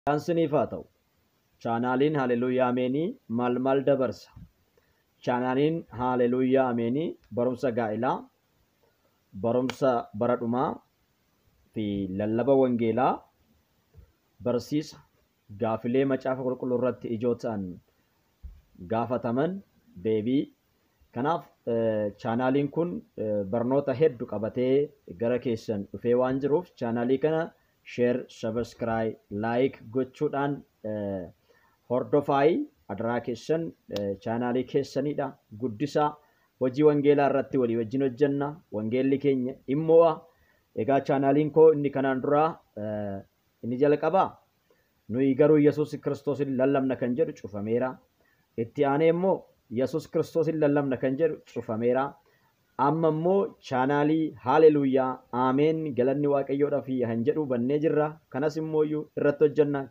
Dhaansiniif haa ta'u, chaanaaliin Haleluuyaa Ameenii maal dabarsa? Chaanaaliin Haleluuyaa Ameenii barumsa gaa'ilaa, barumsa bara dhumaa fi lallaba wangeelaa, barsiisa gaafilee macaafa qulqulluu irratti ijoo ta'an gaafataman deebii. Kanaaf chaanaaliin kun barnoota hedduu qabatee gara keessan dhufee waan jiruuf chaanaalii kana share, subscribe, like gochuudhaan hordofaa adaraa keessan. Chaanaalii keessanidha. Guddisaa hojii wangeelaa irratti walii wajjin hojjenna. Wangeelli keenya dhimmo'a. Egaa chaanaaliin koo inni kanaan duraa inni jalqabaa nuyi garuu Yesuus Kiristoosin lallabna kan jedhu cufameera. Itti aanee immoo Yesuus Kiristoosin lallabna kan jedhu cufameera. Amma immoo chaanaalii Haleluuyaa Ameen galanni Waaqayyoodhaaf kan jedhu bannee jirra. Kanas immoo irratti hojjenna.